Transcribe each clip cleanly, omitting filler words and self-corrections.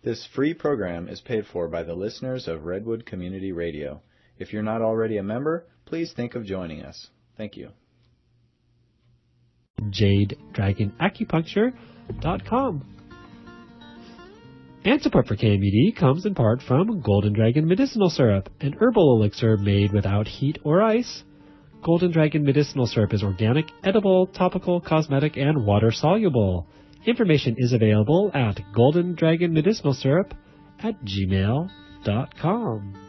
This free program is paid for by the listeners of Redwood Community Radio. If you're not already a member, please think of joining us. Thank you. JadeDragonAcupuncture.com. And support for KMUD comes in part from Golden Dragon Medicinal Syrup, an herbal elixir made without heat or ice. Golden Dragon Medicinal Syrup is organic, edible, topical, cosmetic, and water-soluble. Information is available at goldendragonmedicinalsyrup@gmail.com.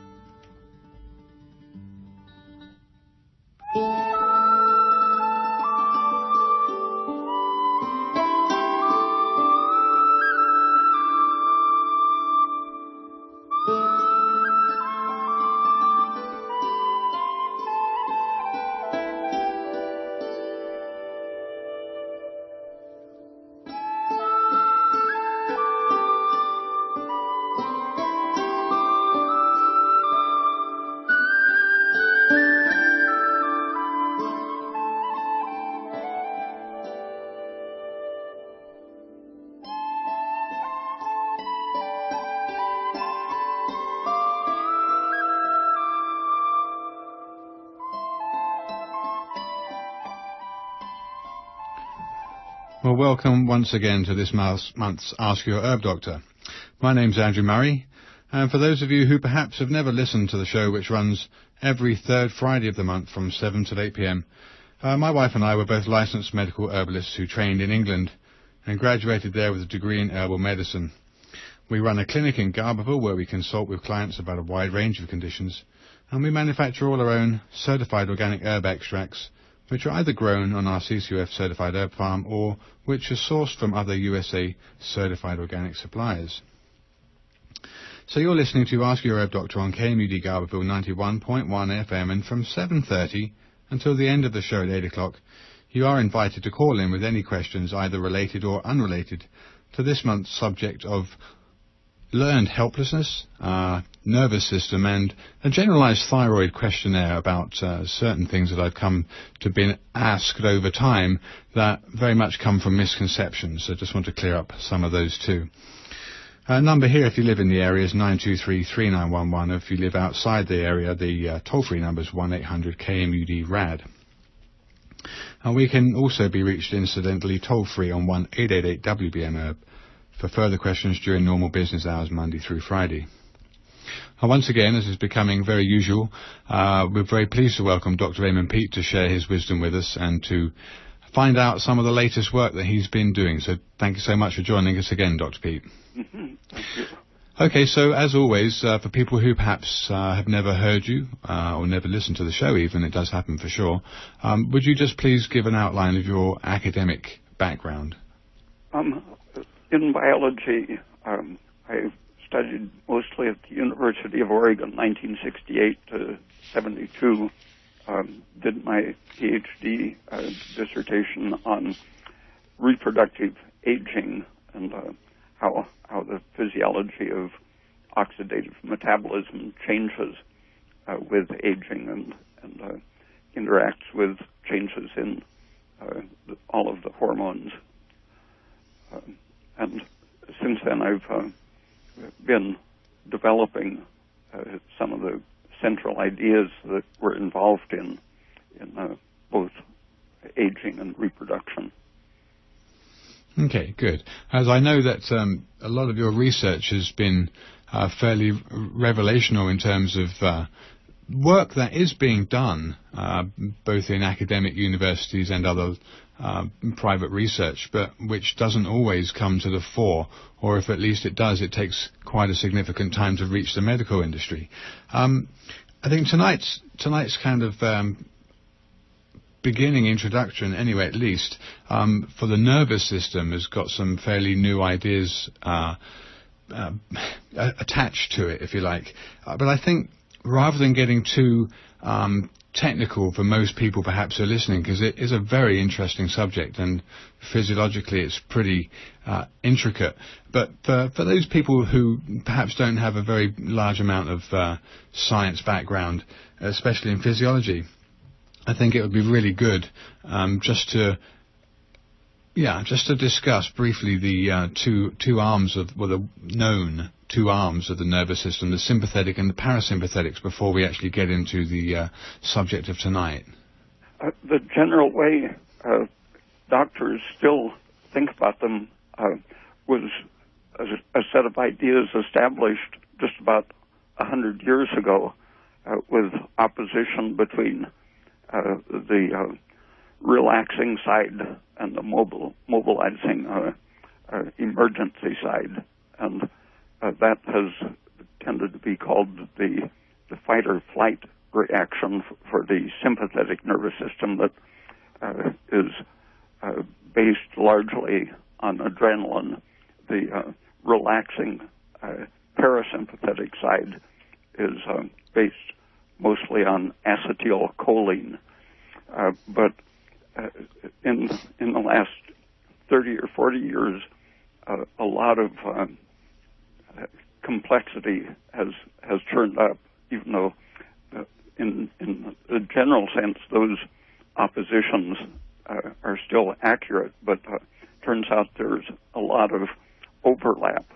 Well, welcome once again to this month's Ask Your Herb Doctor. My name's Andrew Murray, and for those of you who perhaps have never listened to the show, which runs every third Friday of the month from 7 till 8 p.m., my wife and I were both licensed medical herbalists who trained in England and graduated there with a degree in herbal medicine. We run a clinic in Garberville where we consult with clients about a wide range of conditions, and we manufacture all our own certified organic herb extracts, which are either grown on our CCUF certified herb farm or which are sourced from other USA certified organic suppliers. So you're listening to Ask Your Herb Doctor on KMUD Garberville 91.1 FM, and from 7:30 until the end of the show at 8 o'clock, you are invited to call in with any questions either related or unrelated to this month's subject of learned helplessness, nervous system, and a generalized thyroid questionnaire about certain things that I've come to be asked over time that very much come from misconceptions. So I just want to clear up some of those too. Number here, if you live in the area, is 923-3911. If you live outside the area, the toll-free number is 1-800-KMUD-RAD. And we can also be reached incidentally toll-free on 1-888-WBM-HERB. for further questions during normal business hours, Monday through Friday. Once again, as is becoming very usual, we're very pleased to welcome Dr. Peat to share his wisdom with us and to find out some of the latest work that he's been doing. So thank you so much for joining us again, Dr. Peat. Thank you. Okay, so as always, for people who perhaps have never heard you or never listened to the show even, it does happen for sure, would you just please give an outline of your academic background? In biology, I studied mostly at the University of Oregon, 1968 to 72. Did my PhD dissertation on reproductive aging and how the physiology of oxidative metabolism changes with aging and interacts with changes in all of the hormones. And since then, I've been developing some of the central ideas that were involved in both aging and reproduction. Okay, good. As I know that a lot of your research has been fairly revelational in terms of work that is being done both in academic universities and other private research, but which doesn't always come to the fore, or if at least it does, it takes quite a significant time to reach the medical industry. I think tonight's kind of beginning introduction, anyway, at least, for the nervous system has got some fairly new ideas attached to it, if you like. But I think rather than getting too technical for most people perhaps who are listening, because it is a very interesting subject and physiologically it's pretty intricate, but for those people who perhaps don't have a very large amount of science background, especially in physiology, I think it would be really good just to Yeah, just to discuss briefly the two arms of, well, the known two arms of the nervous system, the sympathetic and the parasympathetics, before we actually get into the subject of tonight. The general way doctors still think about them was a set of ideas established just about 100 years ago with opposition between the relaxing side and the mobilizing emergency side, and that has tended to be called the fight or flight reaction for the sympathetic nervous system that is based largely on adrenaline. The relaxing parasympathetic side is based mostly on acetylcholine, but in the last 30 or 40 years, a lot of complexity has turned up, even though in the general sense those oppositions are still accurate, but turns out there's a lot of overlap.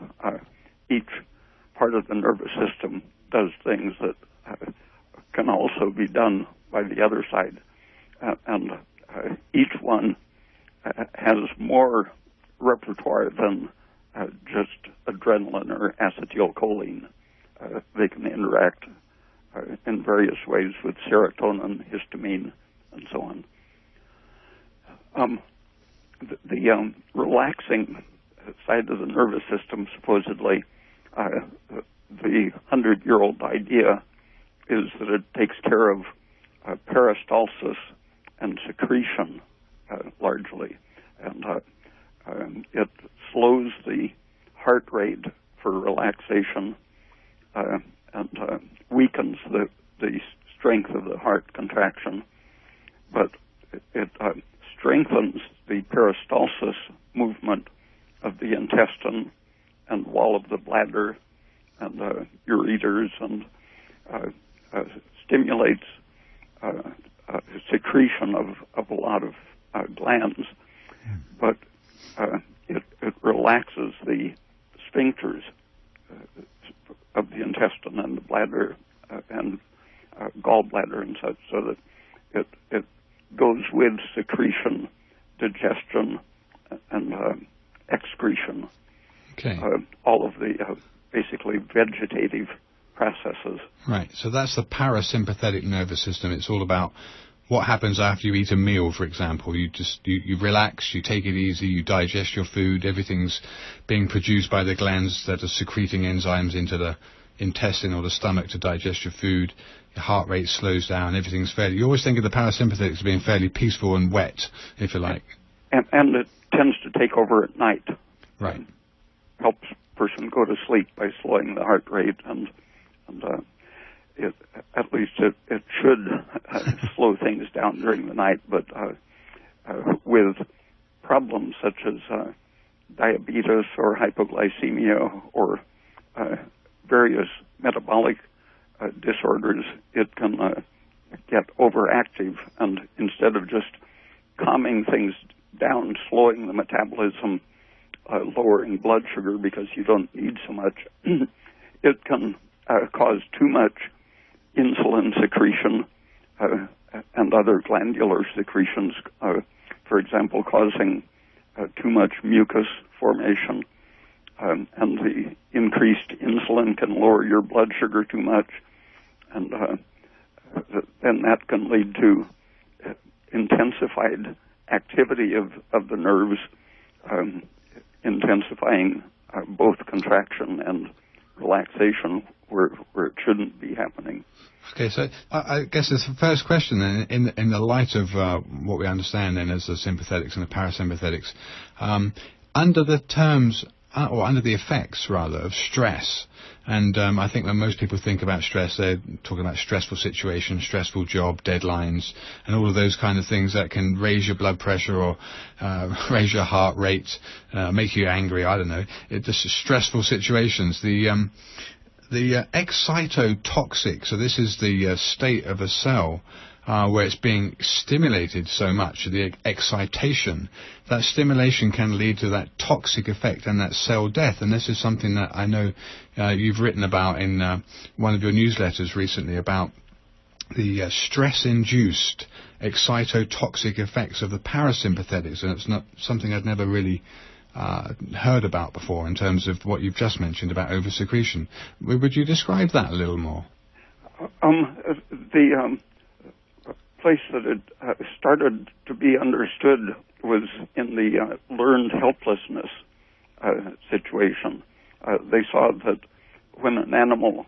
Each part of the nervous system does things that can also be done by the other side, and each one has more repertoire than just adrenaline or acetylcholine. They can interact in various ways with serotonin, histamine, and so on. The relaxing side of the nervous system, supposedly, the 100-year-old idea is that it takes care of peristalsis and secretion largely, and it slows the heart rate for relaxation and weakens the strength of the heart contraction, but it strengthens the peristalsis movement of the intestine and wall of the bladder and ureters, and stimulates secretion of a lot of glands, but it relaxes the sphincters of the intestine and the bladder and gallbladder and such, so that it goes with secretion, digestion, and excretion. Okay. All of the basically vegetative processes. Right. So that's the parasympathetic nervous system. It's all about what happens after you eat a meal, for example. You relax, you take it easy, you digest your food, everything's being produced by the glands that are secreting enzymes into the intestine or the stomach to digest your food. Your heart rate slows down, everything's fairly... You always think of the parasympathetics as being fairly peaceful and wet, if you like. And it tends to take over at night. Right. Helps a person go to sleep by slowing the heart rate, and at least it should slow things down during the night, but with problems such as diabetes or hypoglycemia or various metabolic disorders, it can get overactive, and instead of just calming things down, slowing the metabolism, lowering blood sugar because you don't need so much, it can cause too much insulin secretion and other glandular secretions, for example, causing too much mucus formation, and the increased insulin can lower your blood sugar too much, and then that can lead to intensified activity of the nerves, intensifying both contraction and relaxation where it shouldn't be happening. Okay, so I guess it's the first question then, in the light of what we understand then as the sympathetics and the parasympathetics, under the terms, or under the effects rather, of stress, and I think when most people think about stress, they're talking about stressful situations, stressful job, deadlines, and all of those kind of things that can raise your blood pressure or raise your heart rate, make you angry, I don't know. It's just stressful situations. The excitotoxic, so this is the state of a cell where it's being stimulated so much, the excitation, that stimulation can lead to that toxic effect and that cell death. And this is something that I know you've written about in one of your newsletters recently, about the stress-induced excitotoxic effects of the parasympathetics. And it's not something I'd never really heard about before in terms of what you've just mentioned about oversecretion. Would you describe that a little more? The place that it started to be understood was in the learned helplessness situation. They saw that when an animal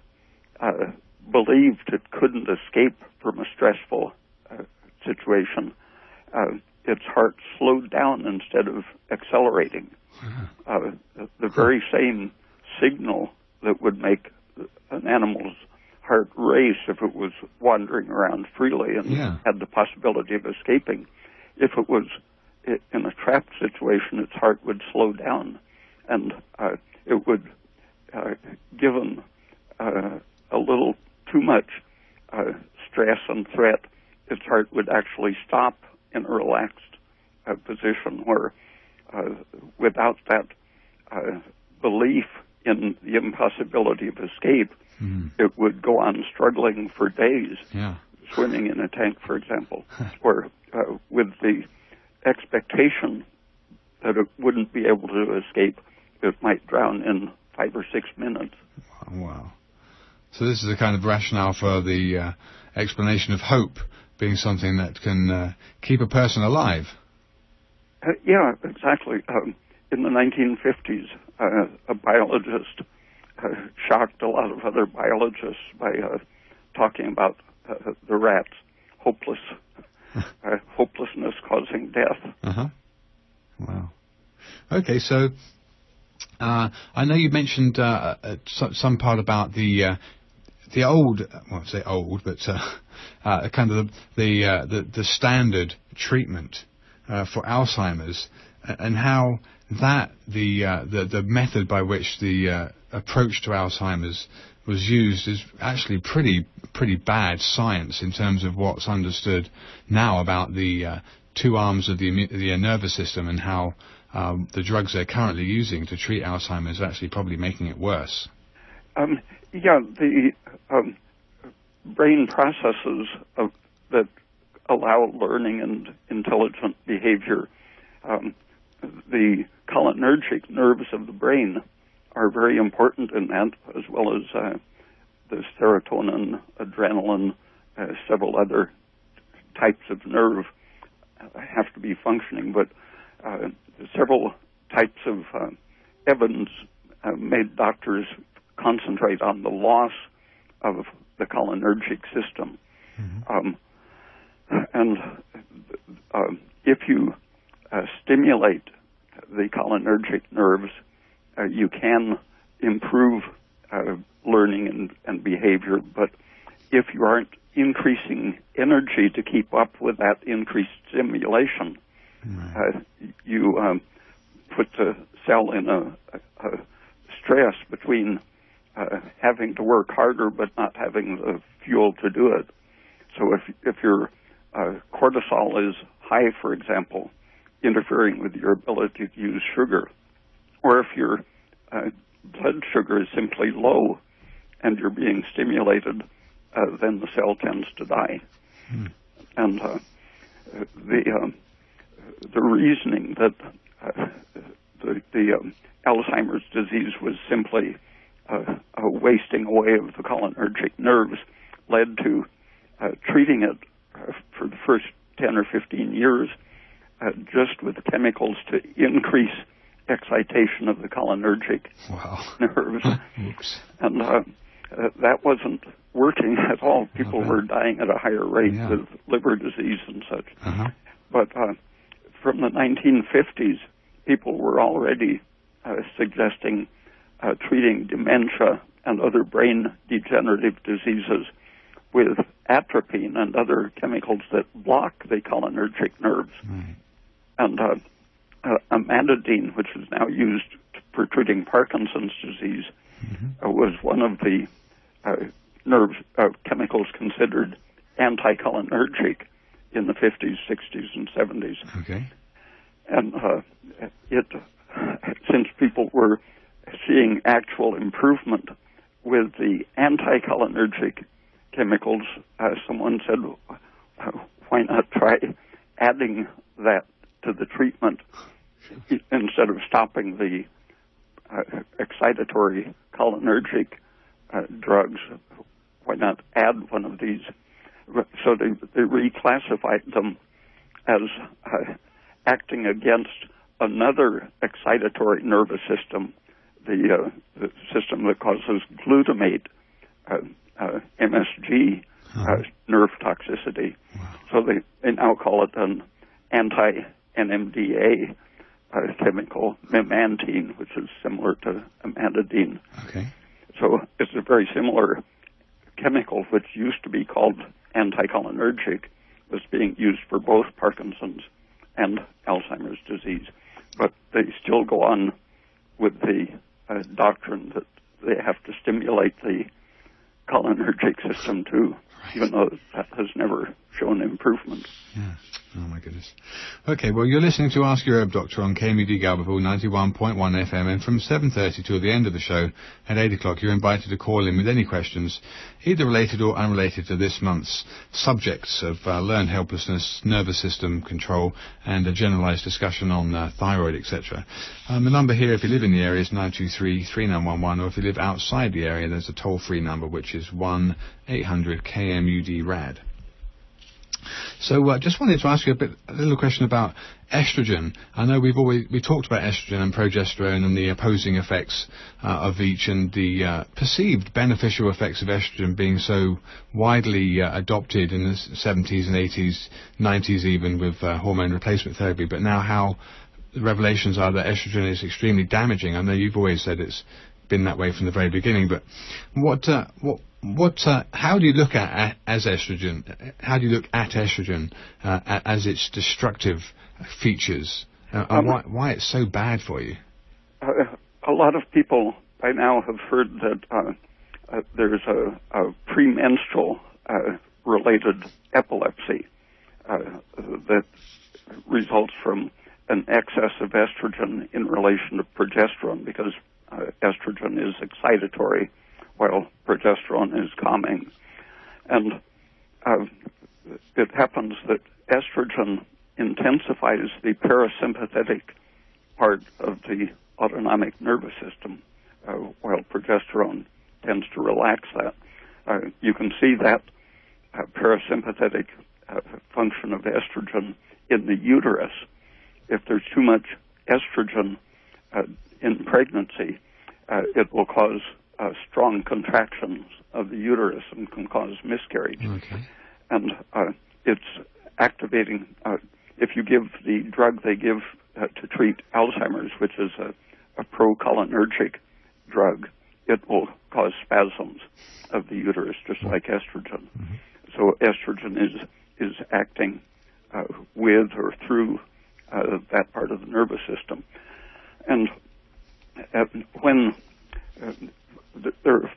believed it couldn't escape from a stressful situation, its heart slowed down instead of accelerating. The very same signal that would make an animal's heart race if it was wandering around freely and had the possibility of escaping. If it was in a trapped situation, its heart would slow down, and it would, given a little too much stress and threat, its heart would actually stop in a relaxed position where, without that belief in the impossibility of escape, it would go on struggling for days, swimming in a tank, for example, or with the expectation that it wouldn't be able to escape, it might drown in 5 or 6 minutes. Wow. So this is a kind of rationale for the explanation of hope being something that can keep a person alive. Yeah, exactly. In the 1950s, a biologist shocked a lot of other biologists by talking about the rat's hopelessness causing death. Wow. Okay, so I know you mentioned some part about the old, well, I say old, but kind of the standard treatment for Alzheimer's, and how that the method by which the approach to Alzheimer's was used is actually pretty bad science in terms of what's understood now about the two arms of the nervous system, and how the drugs they're currently using to treat Alzheimer's are actually probably making it worse. The brain processes that allow learning and intelligent behavior, the cholinergic nerves of the brain are very important in that, as well as the serotonin, adrenaline, several other types of nerve have to be functioning, but several types of evidence made doctors concentrate on the loss of the cholinergic system. And if you stimulate the cholinergic nerves, you can improve learning and behavior, but if you aren't increasing energy to keep up with that increased stimulation, you put the cell in a stress between having to work harder but not having the fuel to do it. So if your cortisol is high, for example, interfering with your ability to use sugar, or if your blood sugar is simply low and you're being stimulated, then the cell tends to die. And the reasoning that the Alzheimer's disease was simply a wasting away of the cholinergic nerves led to treating it for the first 10 or 15 years just with chemicals to increase excitation of the cholinergic nerves. And that wasn't working at all. People were dying at a higher rate with liver disease and such. But from the 1950s, people were already suggesting treating dementia and other brain degenerative diseases with atropine and other chemicals that block the cholinergic nerves. And amantadine, which is now used for treating Parkinson's disease, was one of the chemicals considered anticholinergic in the 50s, 60s, and 70s. Okay. And since people were seeing actual improvement with the anticholinergic chemicals, someone said, why not try adding that to the treatment instead of stopping the excitatory cholinergic drugs? Why not add one of these? So they reclassified them as acting against another excitatory nervous system, the system that causes glutamate, MSG, nerve toxicity. Wow. So they now call it an anti-NMDA chemical, memantine, which is similar to amantadine. Okay. So it's a very similar chemical, which used to be called anticholinergic, was being used for both Parkinson's and Alzheimer's disease. But they still go on with the doctrine that they have to stimulate the cholinergic system too, even though that has never shown improvement. Yeah. Oh, my goodness. Okay, well, you're listening to Ask Your Herb Doctor on KMUD Galberville 91.1 FM, and from 7:30 till the end of the show at 8 o'clock, you're invited to call in with any questions, either related or unrelated to this month's subjects of learned helplessness, nervous system control, and a generalized discussion on thyroid, etc. The number here, if you live in the area, is 923-3911, or if you live outside the area, there's a toll-free number, which is 1-800-KMUD-RAD. So just wanted to ask you a little question about estrogen. I know we talked about estrogen and progesterone and the opposing effects of each, and the perceived beneficial effects of estrogen being so widely adopted in the 70s and 80s, 90s even, with hormone replacement therapy. But now how the revelations are that estrogen is extremely damaging. I know you've always said it's been that way from the very beginning, but how do you look at as estrogen? How do you look at estrogen as its destructive features, and why it's so bad for you? A lot of people by now have heard that there's a premenstrual related epilepsy that results from an excess of estrogen in relation to progesterone, because estrogen is excitatory while progesterone is calming. And it happens that estrogen intensifies the parasympathetic part of the autonomic nervous system, while progesterone tends to relax that. You can see that parasympathetic function of estrogen in the uterus. If there's too much estrogen in pregnancy, it will cause strong contractions of the uterus and can cause miscarriage. Okay. And it's activating, if you give the drug they give to treat Alzheimer's, which is a procholinergic drug, it will cause spasms of the uterus, just like estrogen. Mm-hmm. So estrogen is acting with or through that part of the nervous system. And when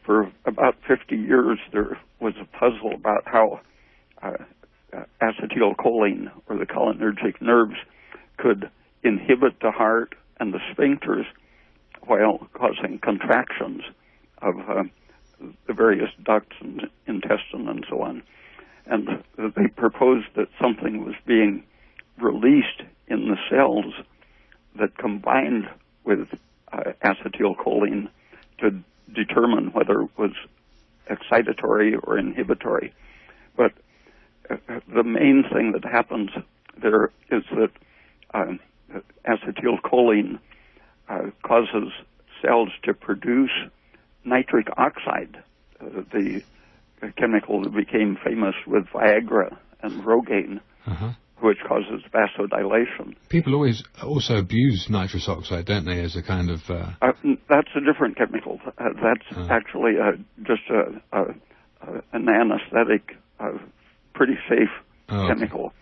for about 50 years, there was a puzzle about how acetylcholine, or the cholinergic nerves, could inhibit the heart and the sphincters while causing contractions of the various ducts and intestine and so on. And they proposed that something was being released in the cells that combined with acetylcholine to determine whether it was excitatory or inhibitory. But the main thing that happens there is that acetylcholine causes cells to produce nitric oxide, the chemical that became famous with Viagra and Rogaine, which causes vasodilation. People always also abuse nitrous oxide, don't they, as a kind of... That's a different chemical. That's actually just an anesthetic, pretty safe chemical,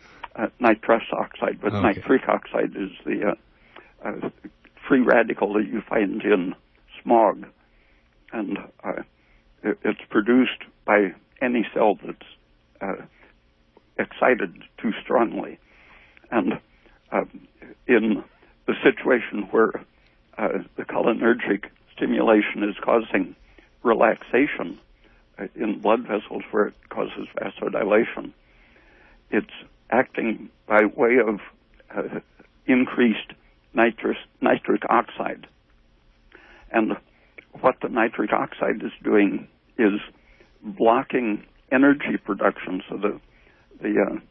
nitrous oxide. But nitric oxide is the free radical that you find in smog. And it's produced by any cell that's excited too strongly. And in the situation where the cholinergic stimulation is causing relaxation in blood vessels where it causes vasodilation, it's acting by way of increased nitric oxide. And what the nitric oxide is doing is blocking energy production, so the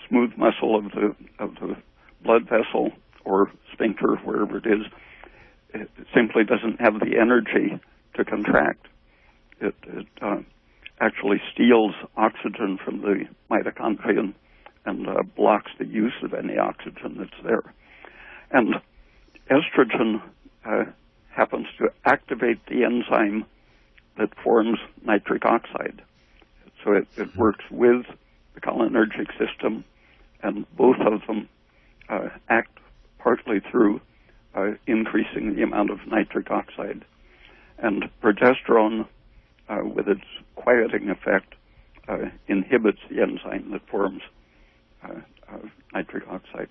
smooth muscle of the blood vessel or sphincter, wherever it is, it simply doesn't have the energy to contract. It actually steals oxygen from the mitochondria and blocks the use of any oxygen that's there. And estrogen happens to activate the enzyme that forms nitric oxide. So it works with the cholinergic system, and both of them act partly through increasing the amount of nitric oxide. And progesterone, with its quieting effect, inhibits the enzyme that forms nitric oxide.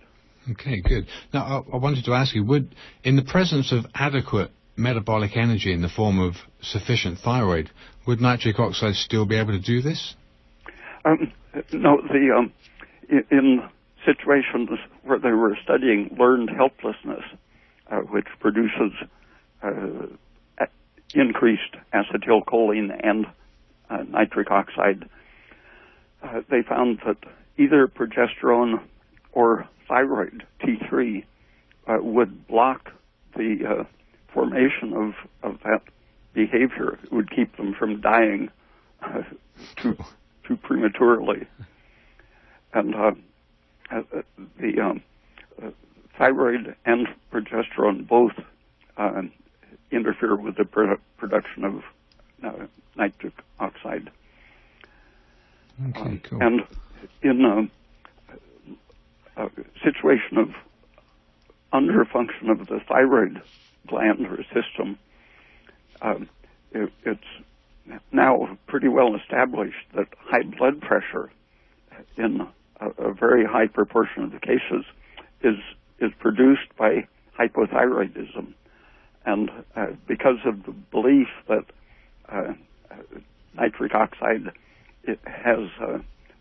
Okay, good. Now, I wanted to ask you, in the presence of adequate metabolic energy in the form of sufficient thyroid, would nitric oxide still be able to do this? No, in situations where they were studying learned helplessness, which produces increased acetylcholine and nitric oxide, they found that either progesterone or thyroid, T3, would block the formation of that behavior. It would keep them from dying too prematurely. And the thyroid and progesterone both interfere with the production of nitric oxide. Okay, cool. And in a situation of underfunction of the thyroid gland or system, it's now pretty well established that high blood pressure in a very high proportion of the cases is produced by hypothyroidism. And because of the belief that nitric oxide, it has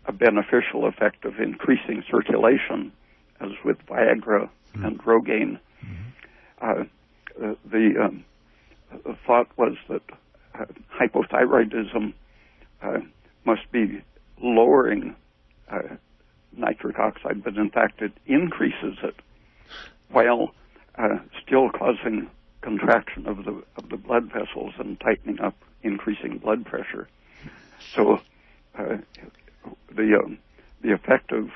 a beneficial effect of increasing circulation, as with Viagra and Rogaine, the thought was that hypothyroidism must be lowering nitric oxide, but in fact it increases it while still causing contraction of the blood vessels and tightening up, increasing blood pressure. So the effect of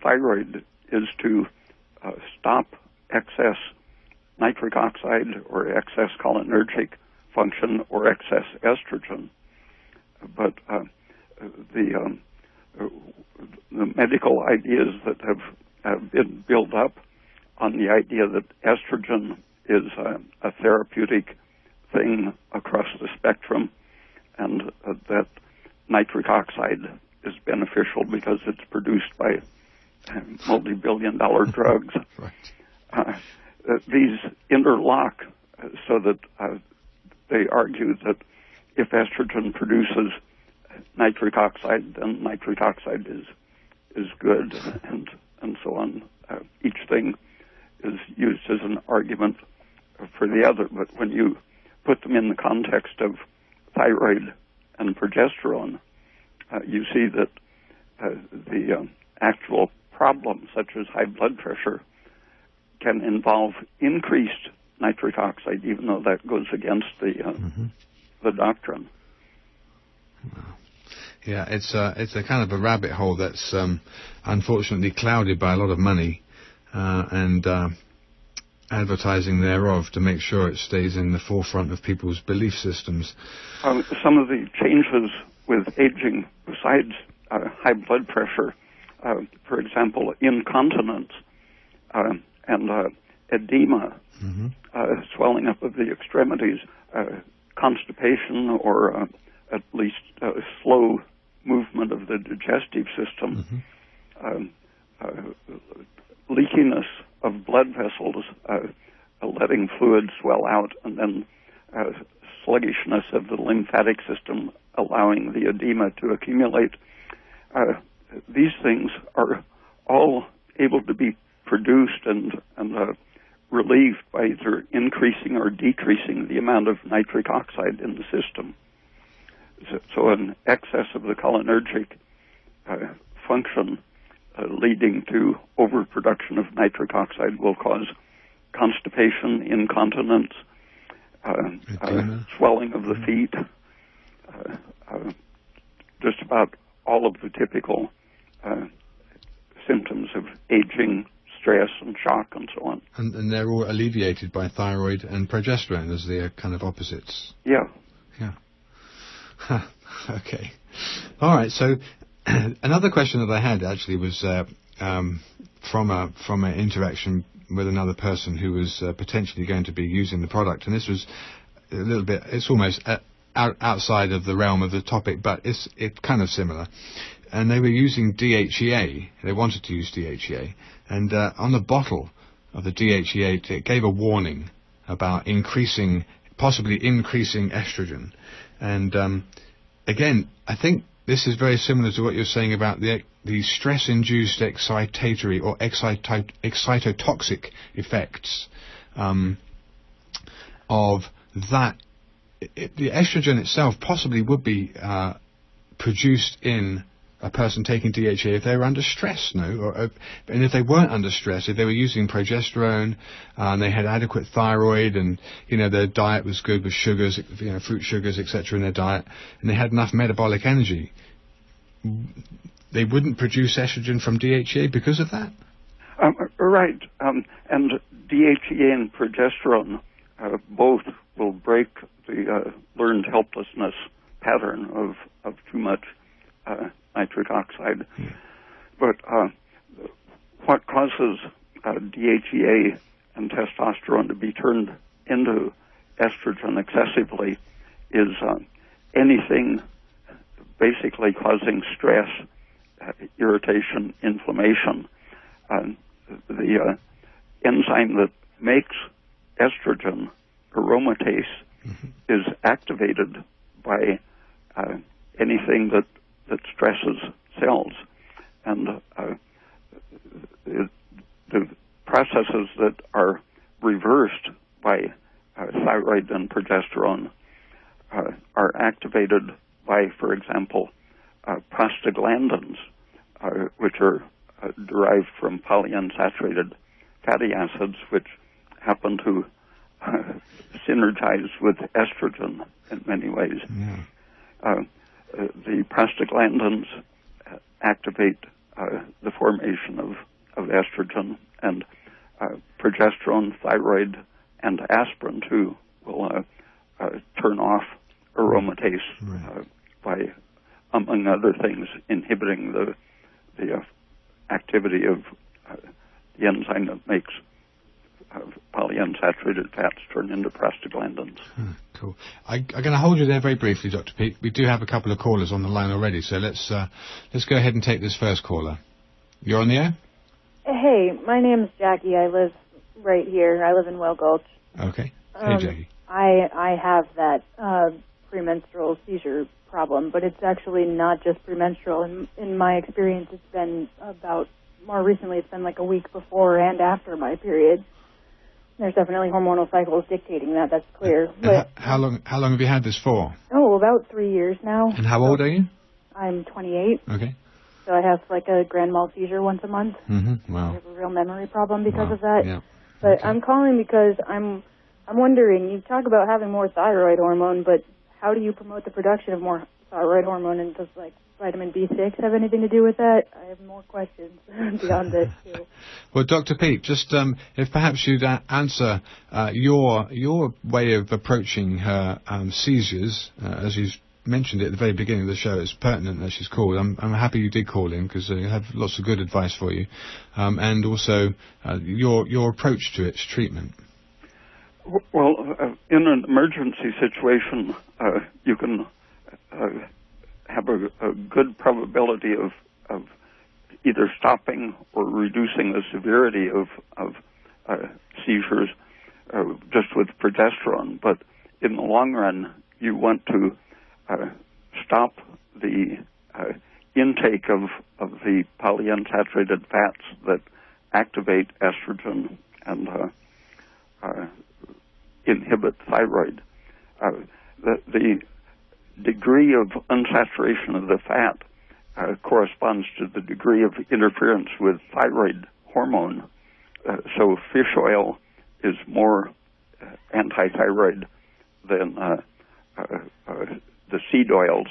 thyroid is to stop excess nitric oxide or excess cholinergic function or excess estrogen. But the medical ideas that have been built up on the idea that estrogen is a therapeutic thing across the spectrum, and that nitric oxide is beneficial because it's produced by multi-billion-dollar drugs. Right. These interlock so that they argue that if estrogen produces nitric oxide, then nitric oxide is good, and so on. Each thing is used as an argument for the other, but when you put them in the context of thyroid and progesterone, you see that the actual problem, such as high blood pressure, can involve increased nitric oxide, even though that goes against the doctrine. Yeah, it's a kind of a rabbit hole that's unfortunately clouded by a lot of money and advertising thereof to make sure it stays in the forefront of people's belief systems. Some of the changes with aging, besides high blood pressure, for example, incontinence and edema, swelling up of the extremities, constipation, or at least slow movement of the digestive system, leakiness of blood vessels, letting fluid swell out, and then sluggishness of the lymphatic system, allowing the edema to accumulate. These things are all able to be produced and relieved by either increasing or decreasing the amount of nitric oxide in the system. So an excess of the cholinergic function leading to overproduction of nitric oxide will cause constipation, incontinence, swelling of the feet, just about all of the typical symptoms of aging, stress and shock and so on. And they're all alleviated by thyroid and progesterone as the kind of opposites. Yeah. Yeah. Okay. All right. So another question that I had actually was from an interaction with another person who was potentially going to be using the product, and this was a little bit. It's almost outside of the realm of the topic, but it's kind of similar. And they were using DHEA. They wanted to use DHEA, and on the bottle of the DHEA, it gave a warning about possibly increasing estrogen. And again, I think this is very similar to what you're saying about the stress-induced excitatory or excitotoxic effects of that. The estrogen itself possibly would be produced in a person taking DHEA if they were under stress, and if they weren't under stress, if they were using progesterone and they had adequate thyroid, and their diet was good with sugars, fruit sugars, etc. in their diet, and they had enough metabolic energy, they wouldn't produce estrogen from DHEA because of that? Right. And DHEA and progesterone both will break the learned helplessness pattern of too much nitric oxide. Yeah. But what causes DHEA and testosterone to be turned into estrogen excessively is anything basically causing stress, irritation, inflammation. The enzyme that makes estrogen, aromatase, is activated by anything that stresses cells. And the processes that are reversed by thyroid and progesterone are activated by, for example, prostaglandins, which are derived from polyunsaturated fatty acids, which happen to synergize with estrogen in many ways. Yeah. The prostaglandins activate the formation of estrogen, and progesterone, thyroid, and aspirin too will turn off aromatase by, among other things, inhibiting the activity of the enzyme that makes polyunsaturated fats turn into prostaglandins. Cool. I'm going to hold you there very briefly, Dr. Peat. We do have a couple of callers on the line already, so let's go ahead and take this first caller. You're on the air? Hey, my name's Jackie. I live right here. I live in Well Gulch. Okay. Hey, Jackie. I have that premenstrual seizure problem, but it's actually not just premenstrual. In my experience, it's been more recently, it's been like a week before and after my period. There's definitely hormonal cycles dictating that, that's clear. But how long have you had this for? Oh, about 3 years now. And how old are you? I'm 28. Okay. So I have like a grand mal seizure once a month. Wow. I have a real memory problem because of that. Yeah. But Okay. I'm calling because I'm wondering, you talk about having more thyroid hormone, but how do you promote the production of more thyroid hormone, and does like vitamin B6 have anything to do with that? I have more questions beyond this too. Well, Dr. Peat, just if perhaps you'd answer your way of approaching her seizures, as you mentioned it at the very beginning of the show, it's pertinent that she's called. I'm happy you did call in, because I have lots of good advice for you, and also your approach to its treatment. Well, in an emergency situation, you can have a good good probability of either stopping or reducing the severity of seizures just with progesterone. But in the long run, you want to stop the intake of the polyunsaturated fats that activate estrogen and inhibit thyroid. The degree of unsaturation of the fat corresponds to the degree of interference with thyroid hormone. So fish oil is more anti-thyroid than the seed oils.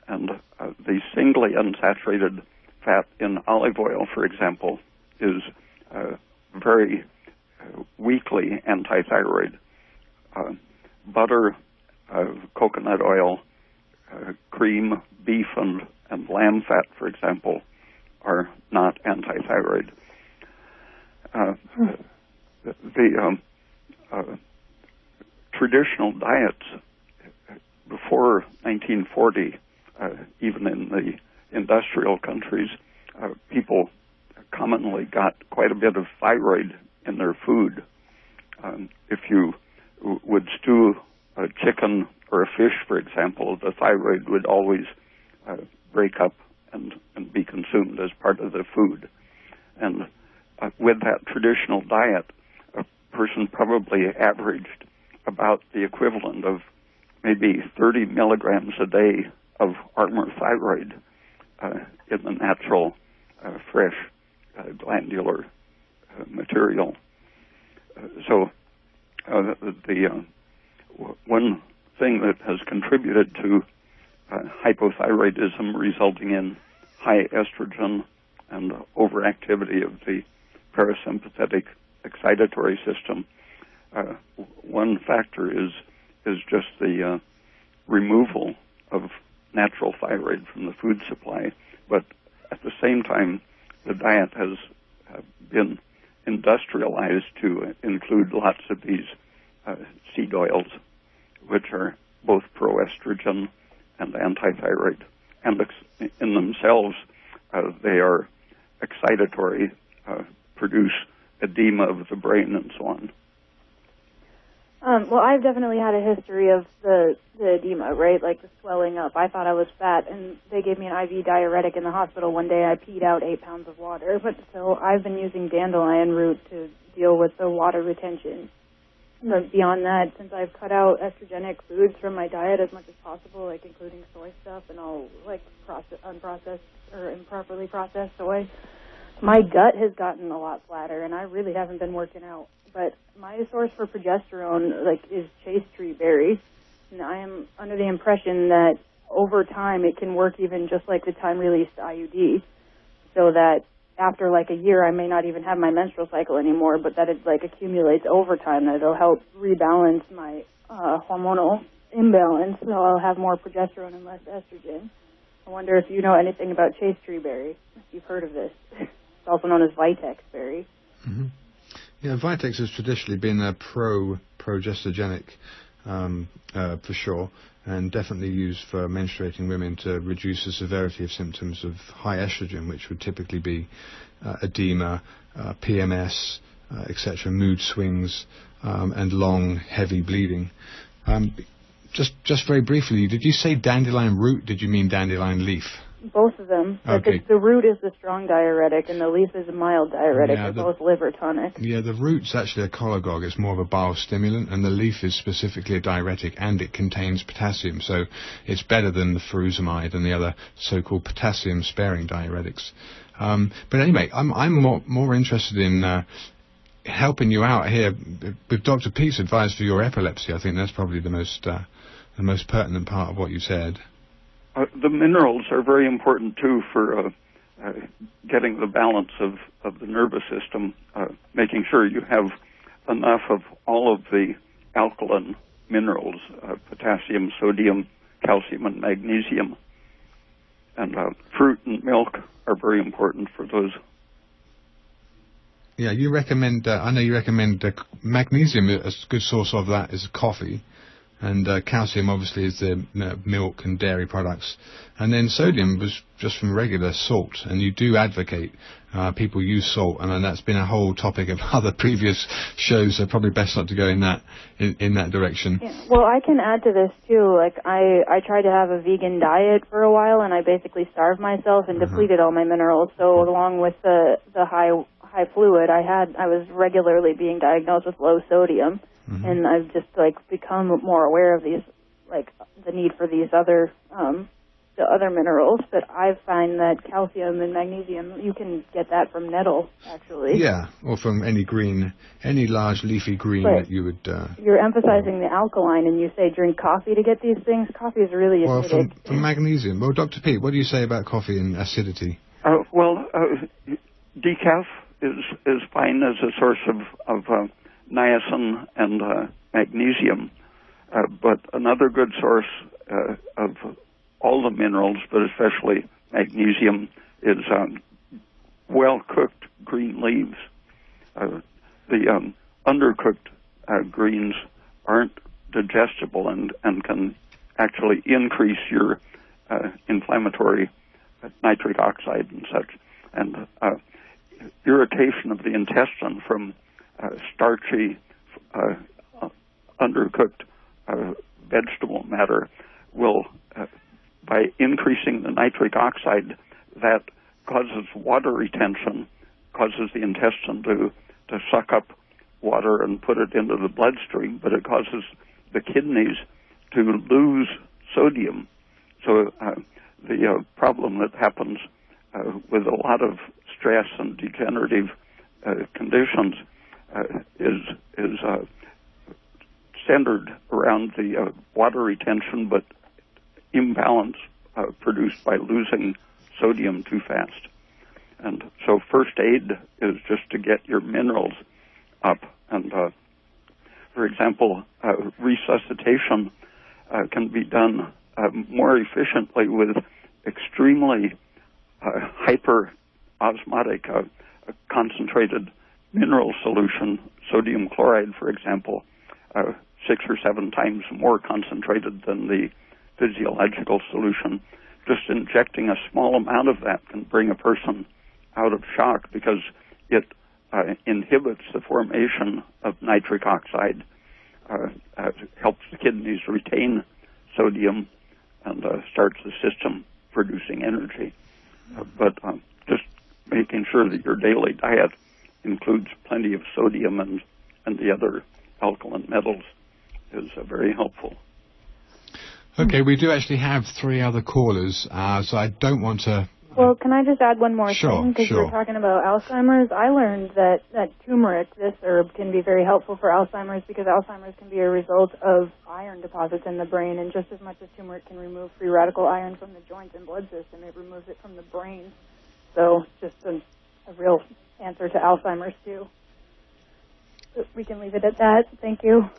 And the singly unsaturated fat in olive oil, for example, is very weakly anti-thyroid. Butter, coconut oil, cream, beef, and lamb fat, for example, are not anti-thyroid. The traditional diets before 1940, even in the industrial countries, people commonly got quite a bit of thyroid in their food. If you would stew a chicken or a fish, for example, the thyroid would always break up and be consumed as part of the food. And with that traditional diet, a person probably averaged about the equivalent of maybe 30 milligrams a day of Armour thyroid in the natural, fresh, glandular material. So the one thing that has contributed to hypothyroidism resulting in high estrogen and overactivity of the parasympathetic excitatory system, one factor is just the removal of natural thyroid from the food supply. But at the same time, the diet has been industrialized to include lots of these seed oils, which are both pro-estrogen and anti-thyroid. And in themselves, they are excitatory, produce edema of the brain and so on. Well, I've definitely had a history of the edema, right, like the swelling up. I thought I was fat, and they gave me an IV diuretic in the hospital one day. I peed out 8 pounds of water. But so I've been using dandelion root to deal with the water retention. But beyond that, since I've cut out estrogenic foods from my diet as much as possible, like including soy stuff and all like unprocessed or improperly processed soy, my gut has gotten a lot flatter, and I really haven't been working out. But my source for progesterone, is chase tree berry, and I am under the impression that over time it can work even just like the time-released IUD, so that after a year I may not even have my menstrual cycle anymore, but that it accumulates over time, that it'll help rebalance my hormonal imbalance, so I'll have more progesterone and less estrogen. I wonder if you know anything about chase tree berry, if you've heard of this. It's also known as Vitex berry. Mm-hmm. Yeah, Vitex has traditionally been a progestogenic for sure, and definitely used for menstruating women to reduce the severity of symptoms of high estrogen, which would typically be edema, PMS, etc., mood swings, and long, heavy bleeding. Just very briefly, did you say dandelion root? Did you mean dandelion leaf? Both of them. Okay. The root is the strong diuretic, and the leaf is a mild diuretic. Yeah, They're both liver tonic. Yeah, the root's actually a cholagogue. It's more of a biostimulant, and the leaf is specifically a diuretic, and it contains potassium, so it's better than the furosemide and the other so-called potassium-sparing diuretics. But anyway, I'm more interested in helping you out here with Dr. Peat's advice for your epilepsy. I think that's probably the most pertinent part of what you said. The minerals are very important, too, for getting the balance of the nervous system, making sure you have enough of all of the alkaline minerals, potassium, sodium, calcium, and magnesium. And fruit and milk are very important for those. Yeah, you recommend, I know you recommend magnesium. A good source of that is coffee. And calcium, obviously, is the milk and dairy products. And then sodium was just from regular salt. And you do advocate people use salt, and that's been a whole topic of other previous shows, so probably best not to go in that direction. Yeah. Well, I can add to this, too. Like, I tried to have a vegan diet for a while, and I basically starved myself and depleted all my minerals. So along with the high fluid, I was regularly being diagnosed with low sodium. And I've just become more aware of these, the need for these other the other minerals. But I find that calcium and magnesium, you can get that from nettle, actually. Yeah, or from any large leafy green that you would. You're emphasizing the alkaline, and you say drink coffee to get these things. Coffee is really acidic. Well, from magnesium. Well, Dr. Peat, what do you say about coffee and acidity? Decaf is fine as a source of niacin and magnesium, but another good source of all the minerals, but especially magnesium, is well-cooked green leaves. The undercooked greens aren't digestible and can actually increase your inflammatory nitric oxide and such. And irritation of the intestine from starchy, undercooked vegetable matter will, by increasing the nitric oxide, that causes water retention, causes the intestine to suck up water and put it into the bloodstream, but it causes the kidneys to lose sodium. So the problem that happens with a lot of stress and degenerative conditions is centered around the water retention, but imbalance produced by losing sodium too fast. And so first aid is just to get your minerals up. And for example, resuscitation can be done more efficiently with extremely hyperosmotic concentrated mineral solution, sodium chloride, for example, 6 or 7 times more concentrated than the physiological solution. Just injecting a small amount of that can bring a person out of shock because it inhibits the formation of nitric oxide, helps the kidneys retain sodium, and starts the system producing energy. But just making sure that your daily diet includes plenty of sodium and the other alkaline metals is very helpful. Okay, we do actually have 3 other callers, so I don't want to... Well, can I just add one more thing? Because sure. we're talking about Alzheimer's. I learned that turmeric, this herb, can be very helpful for Alzheimer's because Alzheimer's can be a result of iron deposits in the brain, and just as much as turmeric can remove free radical iron from the joints and blood system, it removes it from the brain. So just a real answer to Alzheimer's, too. But we can leave it at that. Thank you.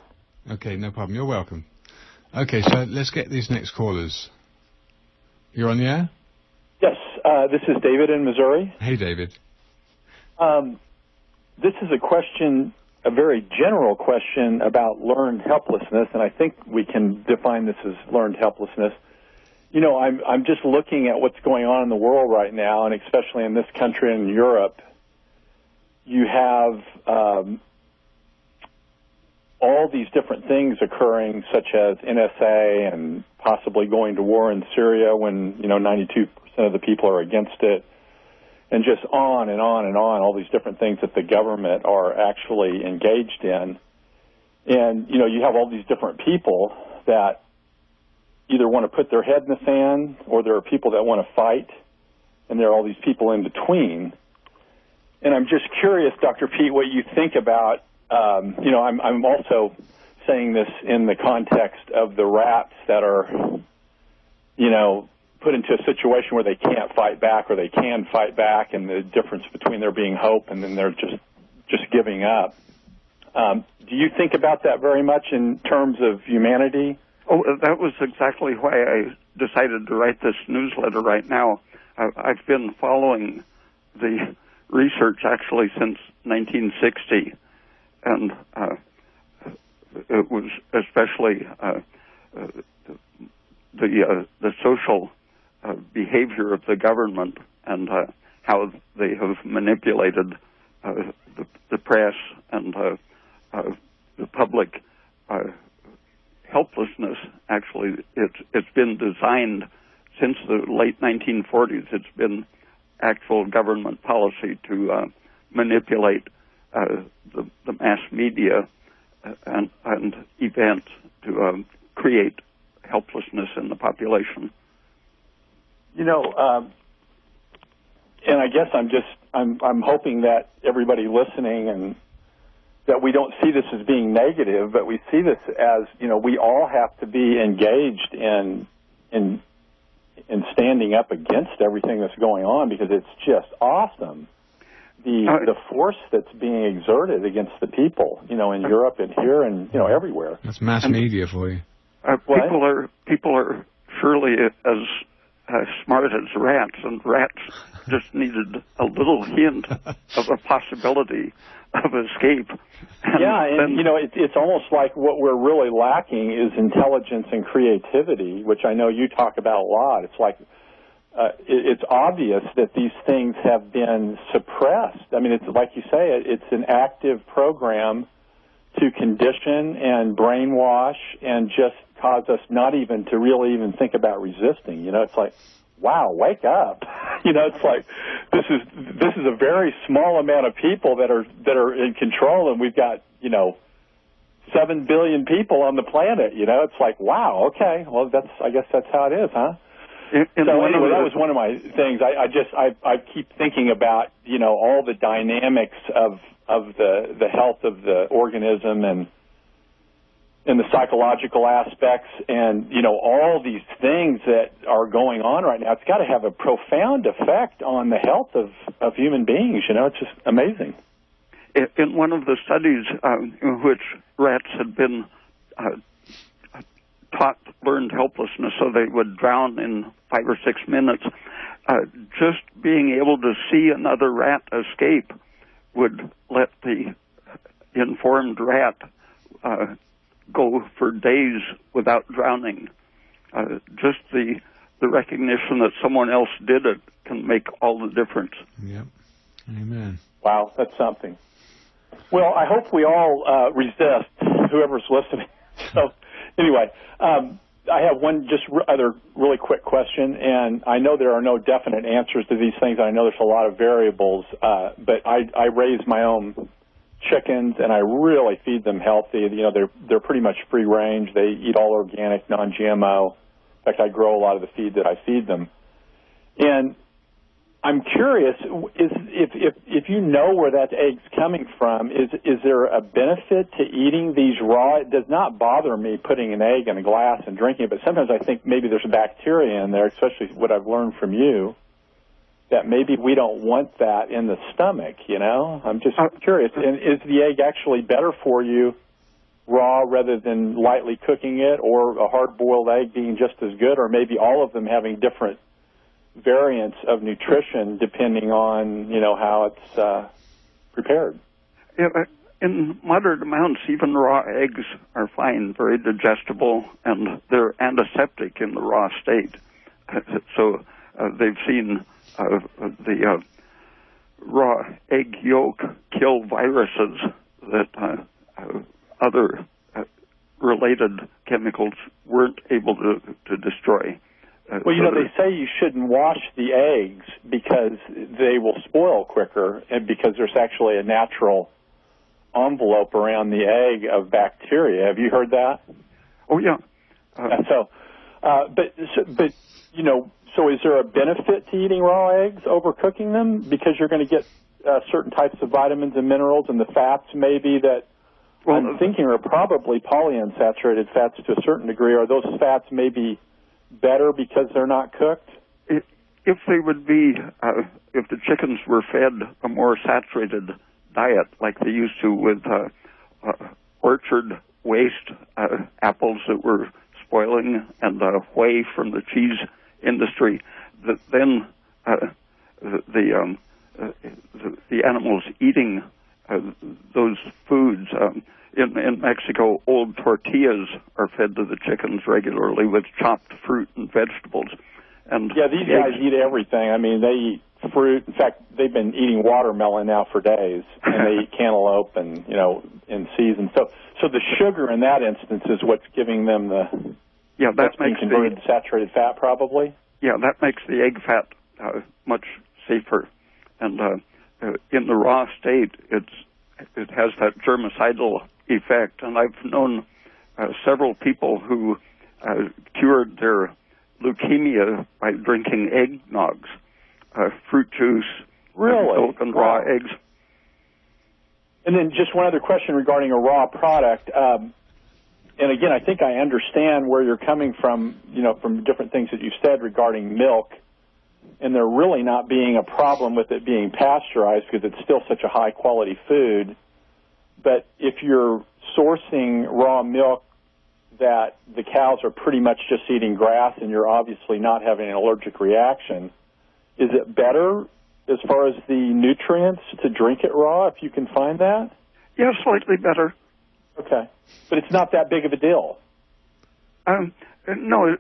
Okay, no problem. You're welcome. Okay, so let's get these next callers. You're on the air? Yes, this is David in Missouri. Hey, David. This is a question, a very general question about learned helplessness, and I think we can define this as learned helplessness. You know, I'm just looking at what's going on in the world right now, and especially in this country and Europe. You have all these different things occurring, such as NSA and possibly going to war in Syria when, 92% of the people are against it, and just on and on and on, all these different things that the government are actually engaged in. And, you have all these different people that either want to put their head in the sand, or there are people that want to fight, and there are all these people in between. And I'm just curious, Dr. Peat, what you think about, I'm also saying this in the context of the rats that are, put into a situation where they can't fight back or they can fight back, and the difference between there being hope and then they're just giving up. Do you think about that very much in terms of humanity? Oh, that was exactly why I decided to write this newsletter right now. I've been following the research actually since 1960, and it was especially the social behavior of the government and how they have manipulated the press and the public helplessness. Actually, it's been designed since the late 1940s. It's been actual government policy to manipulate the mass media and events to create helplessness in the population. You know, and I guess I'm hoping that everybody listening and that we don't see this as being negative, but we see this as, you know, we all have to be engaged in standing up against everything that's going on, because it's just awesome. The force that's being exerted against the people, you know, in Europe and here and, you know, everywhere. That's mass media for you. People are surely as smart as rats, and rats just needed a little hint of a possibility of escape. And you know, it's almost like what we're really lacking is intelligence and creativity, which I know you talk about a lot. It's like it's obvious that these things have been suppressed. I mean, it's like you say, it's an active program to condition and brainwash and just cause us not even to really even think about resisting. You know, it's like, wow, wake up. You know, it's like this is a very small amount of people that are in control, and we've got, you know, 7 billion people on the planet. You know, it's like, wow, okay, well, I guess that's how it is, huh? So anyway, that was one of my things. I keep thinking about, you know, all the dynamics of the health of the organism and the psychological aspects, and, you know, all these things that are going on right now. It's got to have a profound effect on the health of human beings. You know, it's just amazing. In one of the studies in which rats had been learned helplessness so they would drown in 5 or 6 minutes, just being able to see another rat escape would let the informed rat go for days without drowning. Just the recognition that someone else did it can make all the difference. Yep. Amen. Wow, that's something. Well, I hope we all resist, whoever's listening. So, anyway, I have one other really quick question, and I know there are no definite answers to these things. I know there's a lot of variables, but I raise my own chickens, and I really feed them healthy. You know, they're pretty much free range. They eat all organic, non-GMO. In fact, I grow a lot of the feed that I feed them. And I'm curious, if you know where that egg's coming from, is there a benefit to eating these raw? It does not bother me putting an egg in a glass and drinking it, but sometimes I think maybe there's a bacteria in there, especially what I've learned from you, that maybe we don't want that in the stomach, you know? I'm just curious. And is the egg actually better for you raw rather than lightly cooking it, or a hard-boiled egg being just as good, or maybe all of them having different variants of nutrition depending on, you know, how it's prepared? In moderate amounts, even raw eggs are fine, very digestible, and they're antiseptic in the raw state. So they've seen the raw egg yolk kill viruses that other related chemicals weren't able to destroy. Well, you know, they say you shouldn't wash the eggs because they will spoil quicker, and because there's actually a natural envelope around the egg of bacteria. Have you heard that? Oh, yeah. But you know, so is there a benefit to eating raw eggs over cooking them, because you're going to get certain types of vitamins and minerals, and the fats maybe that I'm thinking are probably polyunsaturated fats to a certain degree? Are those fats maybe better because they're not cooked? If they would be, if the chickens were fed a more saturated diet like they used to with orchard waste, apples that were spoiling, and whey from the cheese industry, then the animals eating those foods. In Mexico, old tortillas are fed to the chickens regularly with chopped fruit and vegetables. And yeah, these guys eat everything. I mean, they eat fruit. In fact, they've been eating watermelon now for days, and they eat cantaloupe and, in season. So the sugar in that instance is what's giving them that's being converted to saturated fat, probably. Yeah, that makes the egg fat much safer. And in the raw state, it has that germicidal effect. And I've known several people who cured their leukemia by drinking eggnogs, fruit juice, milk, and raw eggs. And then just one other question regarding a raw product. And again, I think I understand where you're coming from, from different things that you've said regarding milk, and there really not being a problem with it being pasteurized because it's still such a high-quality food. But if you're sourcing raw milk that the cows are pretty much just eating grass and you're obviously not having an allergic reaction, is it better as far as the nutrients to drink it raw if you can find that? Yeah, slightly better. Okay. But it's not that big of a deal. No,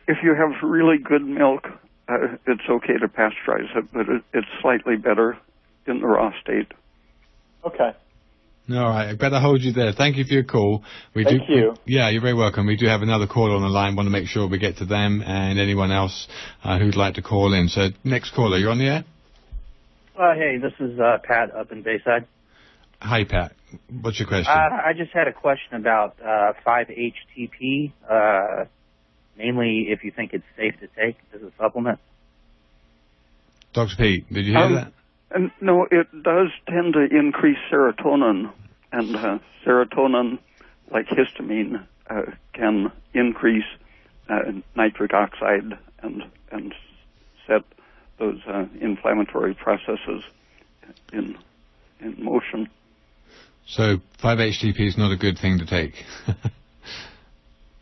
if you have really good milk, it's okay to pasteurize it, but it's slightly better in the raw state. Okay. All right, I better hold you there. Thank you for your call. Thank you. Yeah, you're very welcome. We do have another caller on the line. Want to make sure we get to them and anyone else who'd like to call in. So, next caller, you're on the air? Hey, this is Pat up in Bayside. Hi, Pat. What's your question? I just had a question about 5-HTP, mainly if you think it's safe to take as a supplement. Dr. Peat, did you hear that? No, it does tend to increase serotonin, and serotonin, like histamine, can increase nitric oxide and set those inflammatory processes in motion. So 5-HTP is not a good thing to take.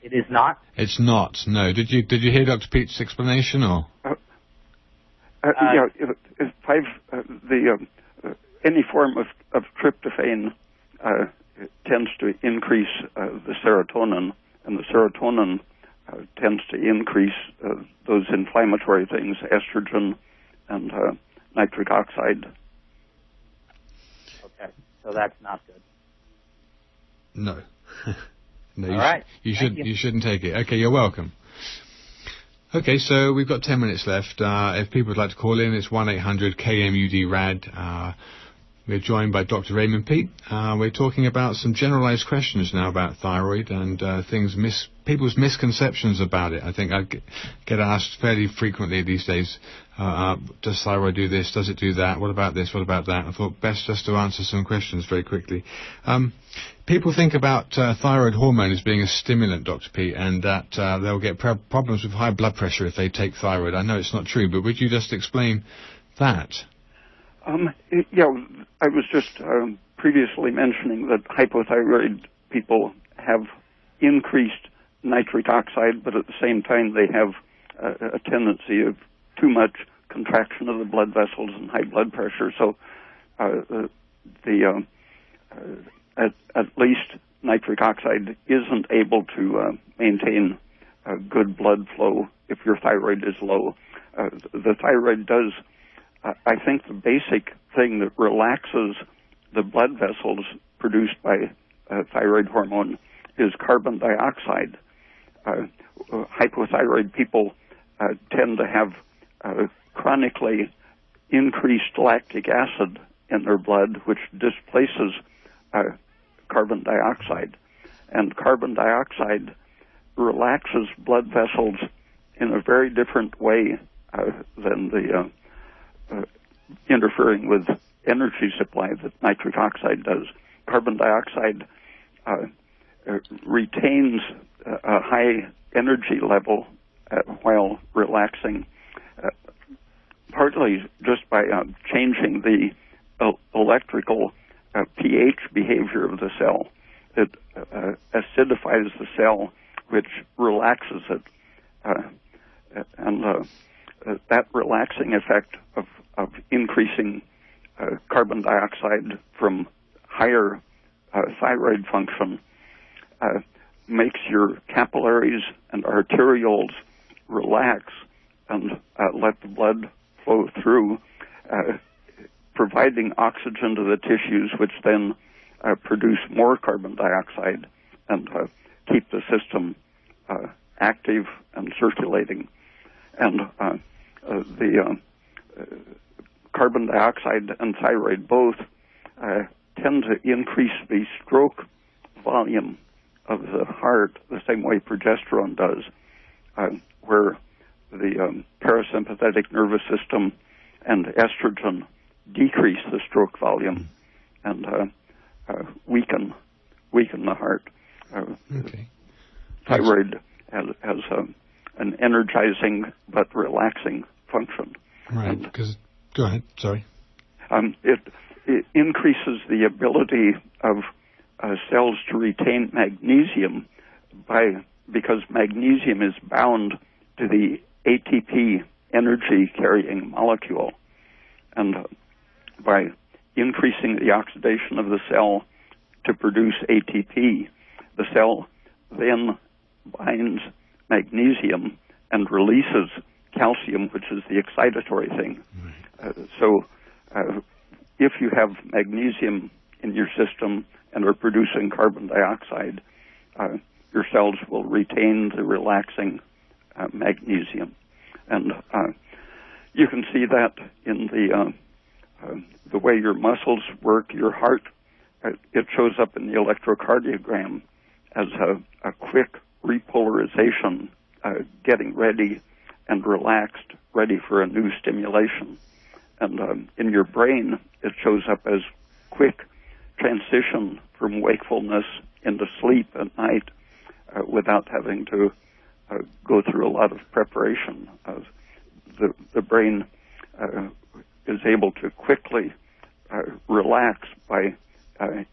It is not? It's not, no. Did you hear Dr. Peat's explanation, or? Any form of tryptophan tends to increase the serotonin, and the serotonin tends to increase those inflammatory things, estrogen and nitric oxide. Okay, so that's not good. No. No, all right. You shouldn't take it. Okay, you're welcome. Okay, so we've got 10 minutes left. If people would like to call in, it's 1-800-KMUD-RAD. We're joined by Dr. Raymond Peat. We're talking about some generalized questions now about thyroid and people's misconceptions about it. I think I get asked fairly frequently these days, does thyroid do this? Does it do that? What about this? What about that? I thought best just to answer some questions very quickly. People think about thyroid hormone as being a stimulant, Dr. Peat, and that they'll get problems with high blood pressure if they take thyroid. I know it's not true, but would you just explain that? I was just previously mentioning that hypothyroid people have increased nitric oxide, but at the same time they have a tendency of too much contraction of the blood vessels and high blood pressure. So at least nitric oxide isn't able to maintain good blood flow if your thyroid is low. The thyroid does, I think the basic thing that relaxes the blood vessels produced by thyroid hormone is carbon dioxide. Hypothyroid people tend to have chronically increased lactic acid in their blood, which displaces carbon dioxide. And carbon dioxide relaxes blood vessels in a very different way than the interfering with energy supply that nitric oxide does. Carbon dioxide retains a high energy level while relaxing, partly just by changing the electrical pH behavior of the cell. It acidifies the cell, which relaxes it, and that relaxing effect of increasing carbon dioxide from higher thyroid function makes your capillaries and arterioles relax and let the blood flow through, providing oxygen to the tissues, which then produce more carbon dioxide and keep the system active and circulating. And the carbon dioxide and thyroid both tend to increase the stroke volume of the heart the same way progesterone does, where the parasympathetic nervous system and estrogen decrease the stroke volume and weaken the heart. Okay. Thyroid has an energizing but relaxing function. Right. Because go ahead. Sorry. It increases the ability of cells to retain magnesium because magnesium is bound to the ATP energy carrying molecule, and by increasing the oxidation of the cell to produce ATP, the cell then binds magnesium and releases calcium, which is the excitatory thing. So if you have magnesium in your system and are producing carbon dioxide, your cells will retain the relaxing magnesium. And you can see that in the way your muscles work, your heart. It shows up in the electrocardiogram as a quick repolarization, getting ready and relaxed, ready for a new stimulation. And in your brain, it shows up as quick transition from wakefulness into sleep at night without having to go through a lot of preparation. The brain is able to quickly relax by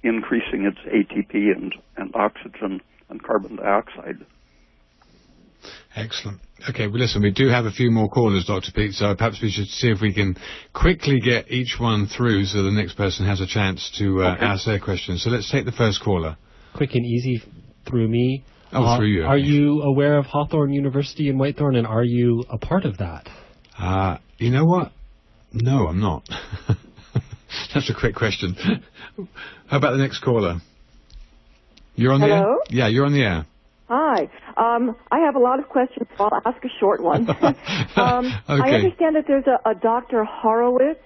increasing its ATP and oxygen and carbon dioxide. Excellent. Okay, well, listen, we do have a few more callers, Dr. Peat, so perhaps we should see if we can quickly get each one through so the next person has a chance to ask their questions. So let's take the first caller. Quick and easy through me. Through you. Are you aware of Hawthorne University in Whitethorn, and are you a part of that? You know what? No, I'm not. That's a quick question. How about the next caller? You're on the air? Hello? Yeah, you're on the air. Hi. I have a lot of questions, so I'll ask a short one. Okay. I understand that there's a Dr. Horowitz,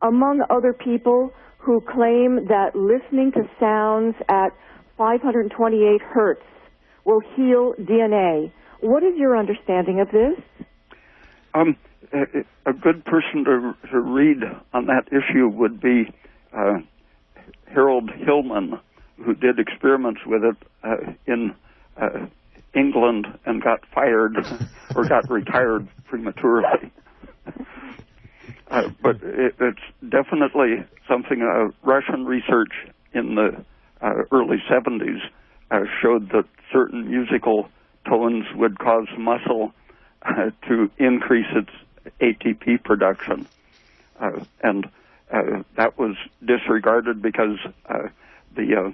among other people, who claim that listening to sounds at 528 hertz will heal DNA. What is your understanding of this? A good person to read on that issue would be Harold Hillman, who did experiments with it in England and got fired or got retired prematurely. But it's definitely something Russian research in the early 70s showed that certain musical tones would cause muscle to increase its ATP production. And that was disregarded because the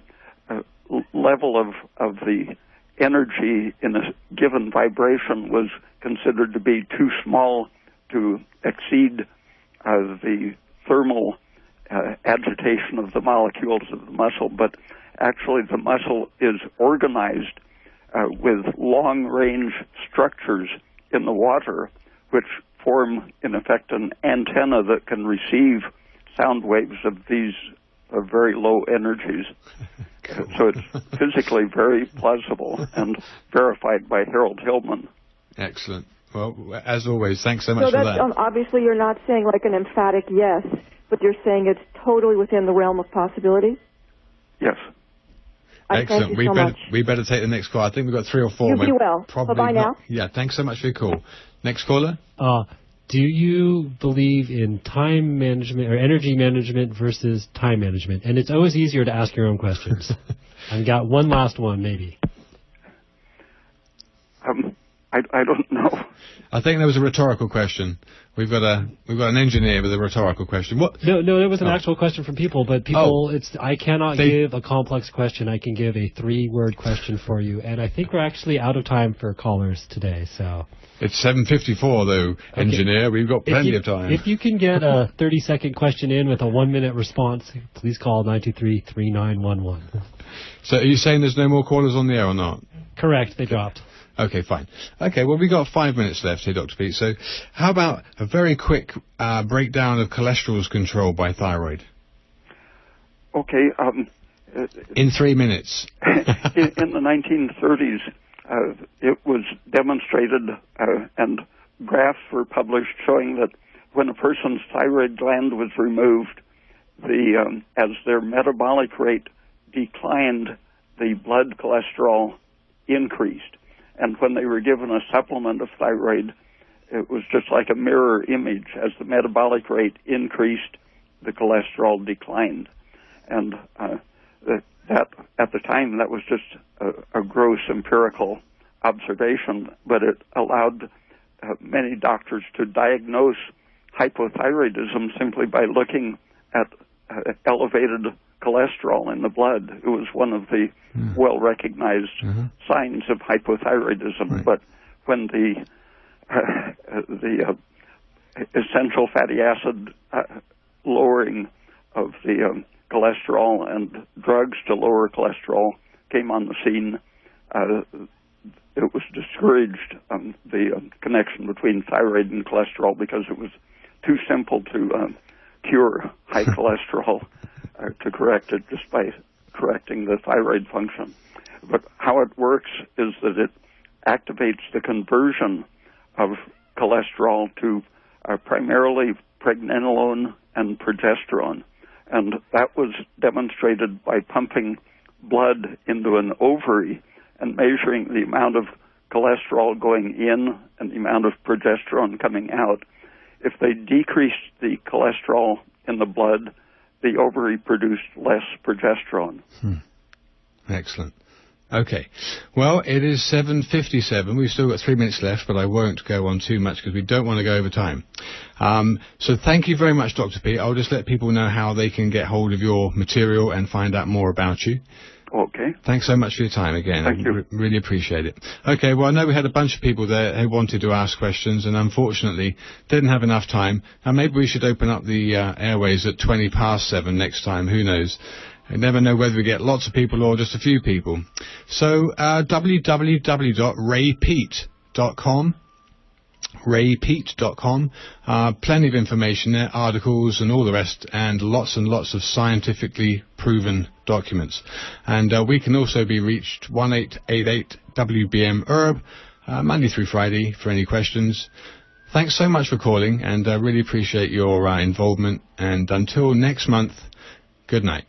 level of the energy in a given vibration was considered to be too small to exceed the thermal agitation of the molecules of the muscle. But actually the muscle is organized with long-range structures in the water, which form, in effect, an antenna that can receive sound waves of these very low energies. Cool. So it's physically very plausible and verified by Harold Hillman. Excellent. Well, as always, thanks so much for that. Obviously, you're not saying like an emphatic yes, but you're saying it's totally within the realm of possibility? Yes. Excellent. Thank you so much. We better take the next call. I think we've got 3 or 4. You be well. Bye-bye now. Yeah, thanks so much for your call. Next caller. Do you believe in time management or energy management versus time management? And it's always easier to ask your own questions. I've got one last one, maybe. I don't know. I think there was a rhetorical question. We've got an engineer with a rhetorical question. What? No, it was an actual question from people, but I cannot give a complex question. I can give a 3-word question for you, and I think we're actually out of time for callers today, so. It's 7:54 though, engineer. Okay. We've got plenty of time. If you can get a 30-second question in with a 1-minute response, please call 923-3911. So are you saying there's no more callers on the air or not? Correct, they dropped. Okay, fine. Okay, well, we've got 5 minutes left here, Dr. Peat. So how about a very quick breakdown of cholesterol's control by thyroid? Okay. In 3 minutes. in the 1930s, it was demonstrated and graphs were published showing that when a person's thyroid gland was removed, as their metabolic rate declined, the blood cholesterol increased. And when they were given a supplement of thyroid, it was just like a mirror image. As the metabolic rate increased, the cholesterol declined. And that at the time, that was just a gross empirical observation, but it allowed many doctors to diagnose hypothyroidism simply by looking at elevated cholesterol in the blood. It was one of the well-recognized signs of hypothyroidism. Right. But when the essential fatty acid lowering of the cholesterol and drugs to lower cholesterol came on the scene, it was discouraged, the connection between thyroid and cholesterol, because it was too simple to cure high cholesterol, to correct it just by correcting the thyroid function. But how it works is that it activates the conversion of cholesterol to primarily pregnenolone and progesterone. And that was demonstrated by pumping blood into an ovary and measuring the amount of cholesterol going in and the amount of progesterone coming out. If they decreased the cholesterol in the blood, the ovary produced less progesterone. Excellent. Okay. Well, it is 7:57. We've still got 3 minutes left, but I won't go on too much because we don't want to go over time. So thank you very much, Dr. Peat. I'll just let people know how they can get hold of your material and find out more about you. Okay. Thanks so much for your time again. Thank you. Really appreciate it. Okay, well, I know we had a bunch of people there who wanted to ask questions and unfortunately didn't have enough time. Now, maybe we should open up the airways at 7:20 next time. Who knows? You never know whether we get lots of people or just a few people. So, www.raypeat.com. raypeat.com. Plenty of information there, articles and all the rest, and lots of scientifically proven documents. And we can also be reached 1-888-WBM-HERB, Monday through Friday for any questions. Thanks so much for calling, and I really appreciate your involvement. And until next month, good night.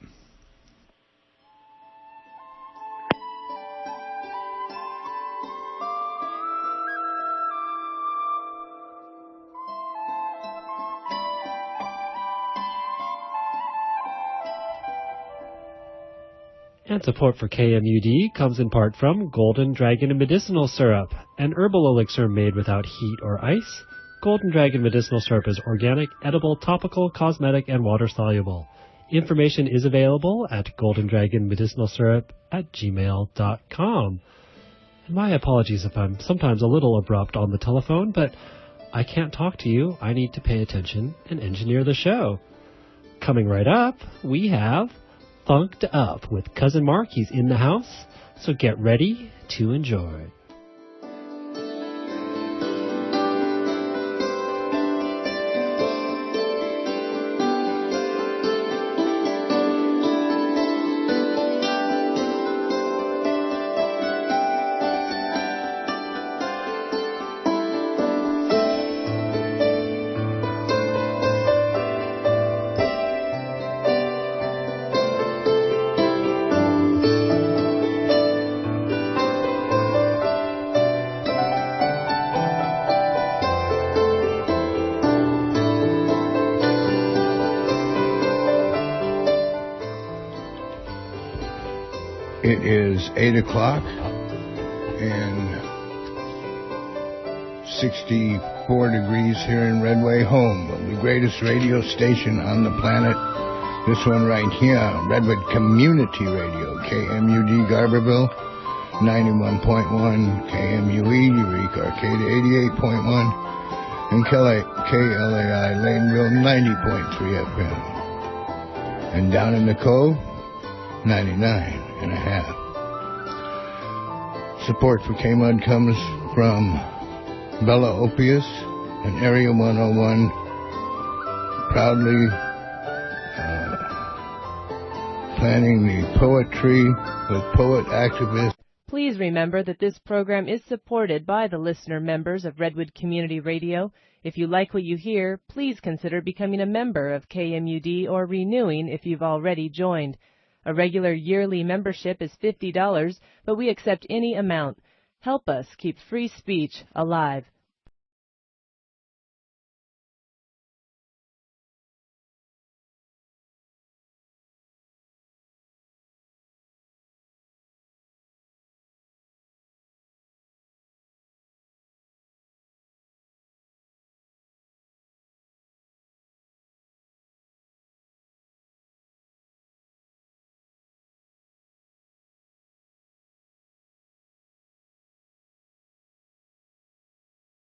And support for KMUD comes in part from Golden Dragon Medicinal Syrup, an herbal elixir made without heat or ice. Golden Dragon Medicinal Syrup is organic, edible, topical, cosmetic, and water-soluble. Information is available at goldendragonmedicinalsyrup@gmail.com. And my apologies if I'm sometimes a little abrupt on the telephone, but I can't talk to you. I need to pay attention and engineer the show. Coming right up, we have Funked Up with Cousin Mark. He's in the house, so get ready to enjoy. It is 8 o'clock, and 64 degrees here in Redway, home of the greatest radio station on the planet. This one right here, Redwood Community Radio, KMUD Garberville, 91.1, KMUE Eureka Arcata, 88.1, and KLAI Laneville, 90.3 FM. And down in the Cove, 99.5. Support for K-Mud comes from Bella Opius and Area 101, proudly planning the poetry with poet activists. Please remember that this program is supported by the listener members of Redwood Community Radio. If you like what you hear, please consider becoming a member of KMUD or renewing if you've already joined. A regular yearly membership is $50, but we accept any amount. Help us keep free speech alive.